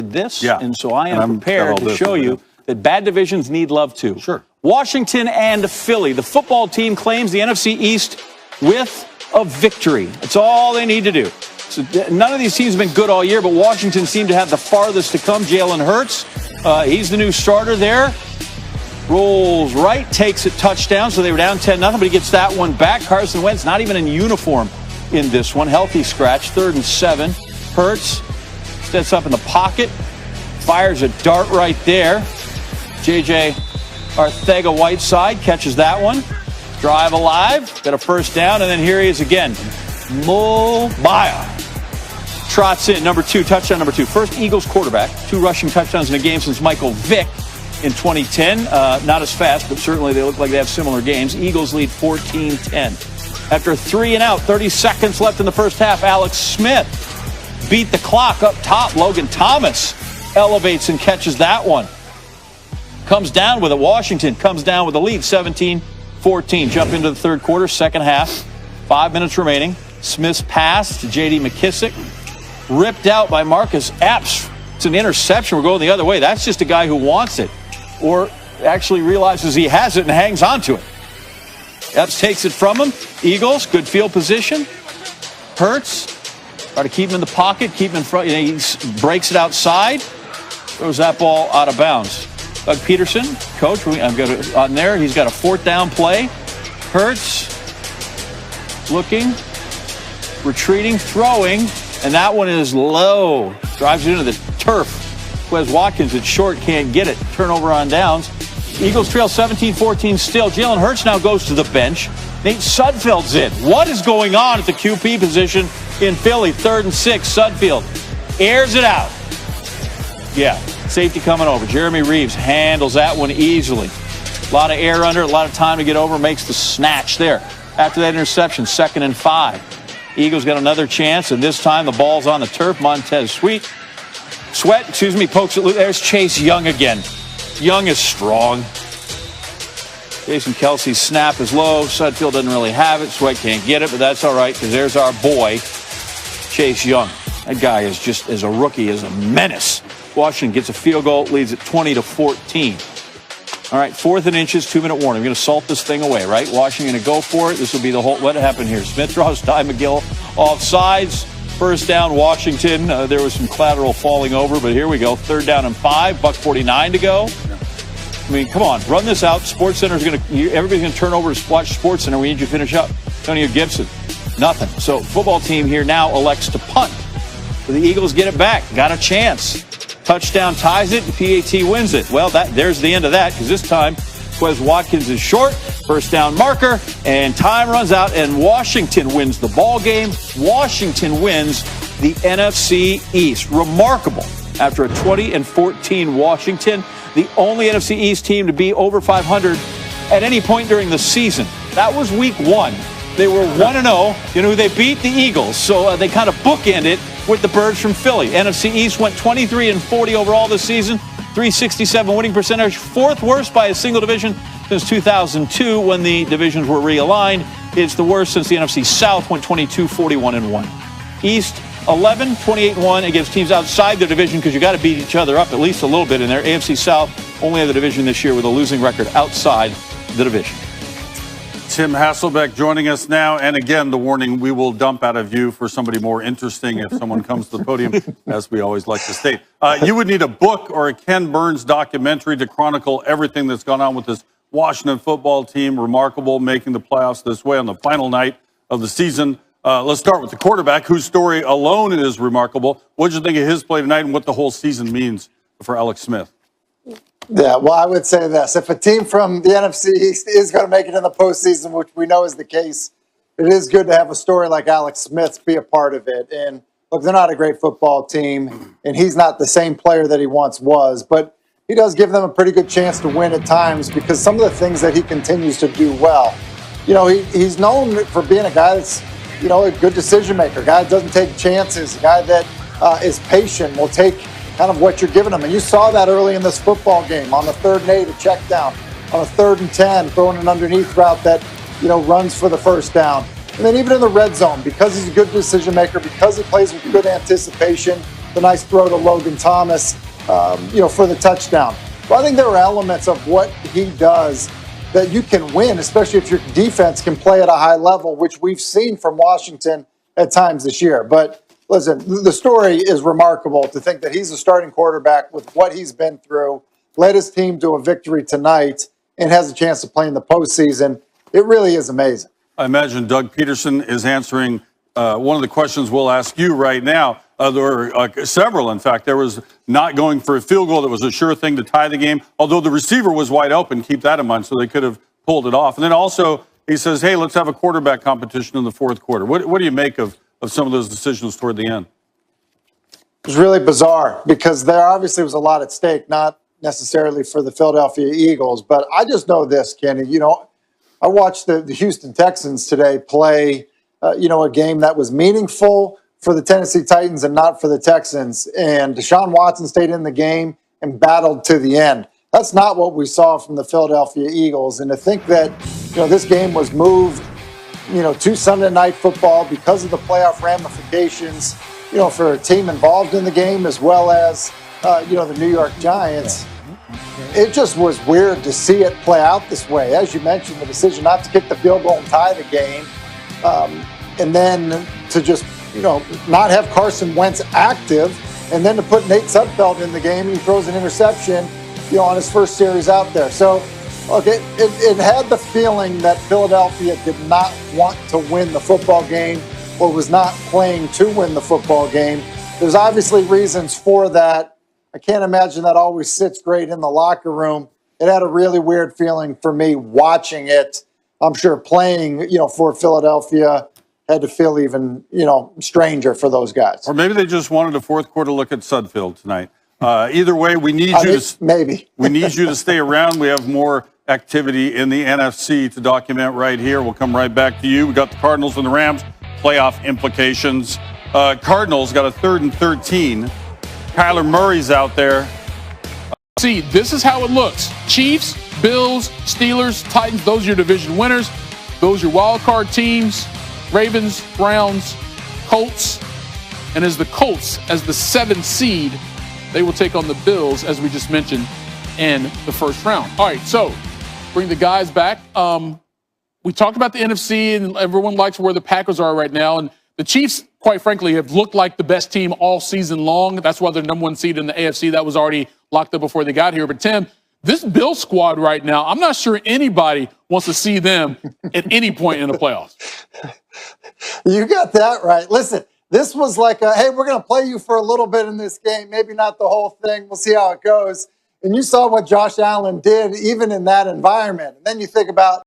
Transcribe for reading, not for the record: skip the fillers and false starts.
this, and so I am prepared to show you that bad divisions need love too. Sure. Washington and Philly. The football team claims the NFC East with a victory. That's all they need to do. So none of these teams have been good all year, but Washington seemed to have the farthest to come. Jalen Hurts, he's the new starter there. Rolls right, takes it touchdown. So they were down 10-0, but he gets that one back. Carson Wentz not even in uniform in this one. Healthy scratch, 3rd and 7. Hurts steps up in the pocket, fires a dart right there. J.J. Arcega-Whiteside catches that one. Drive alive, got a first down, and then here he is again. Mobile. Trots in, touchdown number 2. First Eagles quarterback, 2 rushing touchdowns in a game since Michael Vick in 2010. Not as fast, but certainly they look like they have similar games. Eagles lead 14-10. After 3 and out, 30 seconds left in the first half, Alex Smith beat the clock up top. Logan Thomas elevates and catches that one. Comes down with it. Washington comes down with the lead, 17-14. Jump into the third quarter, second half. 5 minutes remaining. Smith's pass to J.D. McKissick. Ripped out by Marcus Epps. It's an interception. We're going the other way. That's just a guy who wants it, or actually realizes he has it and hangs on to it. Epps takes it from him. Eagles, good field position. Hurts, try to keep him in the pocket, keep him in front. He breaks it outside. Throws that ball out of bounds. Doug Peterson, coach, I've got it on there. He's got a 4th down play. Hurts, looking, retreating, throwing, and that one is low. Drives it into the turf. Wes Watkins, it's short, can't get it. Turnover on downs. Eagles trail 17-14 still. Jalen Hurts now goes to the bench. Nate Sudfeld's in. What is going on at the QP position in Philly? 3rd and 6. Sudfeld airs it out. Yeah, safety coming over. Jeremy Reeves handles that one easily. A lot of air under it, a lot of time to get over. Makes the snatch there. After that interception, 2nd and 5. Eagles got another chance, and this time the ball's on the turf. Montez Sweat, pokes it loose. There's Chase Young again. Young is strong. Jason Kelsey's snap is low. Sudfeld doesn't really have it. Sweat can't get it, but that's all right because there's our boy, Chase Young. That guy is just, as a rookie, is a menace. Washington gets a field goal, leads it 20-14. All right, 4th and inches, 2-minute warning. We're going to salt this thing away, right? Washington going to go for it. This will be the whole, what happened here? Smith draws, Ty McGill off sides. First down, Washington. There was some collateral falling over, but here we go. 3rd down and 5, $1:49 to go. I mean, come on, run this out. SportsCenter's everybody's going to turn over to watch SportsCenter. We need you to finish up. Antonio Gibson, nothing. So football team here now elects to punt. So the Eagles get it back. Got a chance. Touchdown ties it. PAT wins it. Well, there's the end of that because this time Wes Watkins is short. First down marker, and time runs out, and Washington wins the ball game. Washington wins the NFC East. Remarkable. After a 20-14 Washington, the only NFC East team to be over 500 at any point during the season. That was week 1. They were 1-0. You know who they beat? The Eagles. So they kind of bookend it with the Birds from Philly. NFC East went 23-40 overall this season. .367 winning percentage. 4th worst by a single division since 2002 when the divisions were realigned. It's the worst since the NFC South went 22-41-1. East 11-28-1 against teams outside their division because you got to beat each other up at least a little bit in there. AFC South only had the division this year with a losing record outside the division. Tim Hasselbeck joining us now. And again, the warning, we will dump out of you for somebody more interesting if someone comes to the podium, as we always like to state. You would need a book or a Ken Burns documentary to chronicle everything that's gone on with this Washington football team. Remarkable, making the playoffs this way on the final night of the season. Let's start with the quarterback, whose story alone is remarkable. What did you think of his play tonight and what the whole season means for Alex Smith? Yeah, well, I would say this. If a team from the NFC East is going to make it in the postseason, which we know is the case, it is good to have a story like Alex Smith's be a part of it. And look, they're not a great football team, and he's not the same player that he once was, but he does give them a pretty good chance to win at times because some of the things that he continues to do well. You know, he's known for being a guy that's, you know, a good decision maker, a guy that doesn't take chances, a guy that is patient, will take kind of what you're giving him. And you saw that early in this football game on the 3rd and 8, a check down, on a 3rd and 10, throwing an underneath route that, you know, runs for the first down. And then even in the red zone, because he's a good decision maker, because he plays with good anticipation, the nice throw to Logan Thomas, for the touchdown. But I think there are elements of what he does that you can win, especially if your defense can play at a high level, which we've seen from Washington at times this year. But listen, the story is remarkable to think that he's a starting quarterback with what he's been through, led his team to a victory tonight, and has a chance to play in the postseason. It really is amazing. I imagine Doug Peterson is answering one of the questions we'll ask you right now. There were several, in fact. There was not going for a field goal that was a sure thing to tie the game, although the receiver was wide open. Keep that in mind, so they could have pulled it off. And then also he says, hey, let's have a quarterback competition in the fourth quarter. What do you make of some of those decisions toward the end? It was really bizarre because there obviously was a lot at stake, not necessarily for the Philadelphia Eagles. But I just know this, Kenny. I watched the Houston Texans today play, a game that was meaningful for the Tennessee Titans and not for the Texans. And Deshaun Watson stayed in the game and battled to the end. That's not what we saw from the Philadelphia Eagles. And to think that, this game was moved, to Sunday Night Football because of the playoff ramifications, for a team involved in the game as well as, the New York Giants. It just was weird to see it play out this way. As you mentioned, the decision not to kick the field goal and tie the game, and then to just not have Carson Wentz active, and then to put Nate Sudfeld in the game, and he throws an interception, on his first series out there. So, look, it had the feeling that Philadelphia did not want to win the football game or was not playing to win the football game. There's obviously reasons for that. I can't imagine that always sits great in the locker room. It had a really weird feeling for me watching it. I'm sure playing, for Philadelphia had to feel even, stranger for those guys. Or maybe they just wanted a fourth quarter look at Sudfeld tonight. Either way, we need we need you to stay around. We have more activity in the NFC to document right here. We'll come right back to you. We got the Cardinals and the Rams, playoff implications. Cardinals got a 3rd and 13. Kyler Murray's out there. See, this is how it looks. Chiefs, Bills, Steelers, Titans, those are your division winners. Those are your wild card teams. Ravens, Browns, Colts. And as the Colts, as the 7th seed, they will take on the Bills, as we just mentioned, in the first round. All right, so bring the guys back. We talked about the NFC, and everyone likes where the Packers are right now. And the Chiefs, quite frankly, have looked like the best team all season long. That's why they're number 1 seed in the AFC. That was already locked up before they got here. But, Tim, this Bill squad right now, I'm not sure anybody wants to see them at any point in the playoffs. You got that right. Listen, this was like, hey, we're going to play you for a little bit in this game. Maybe not the whole thing. We'll see how it goes. And you saw what Josh Allen did even in that environment. And then you think about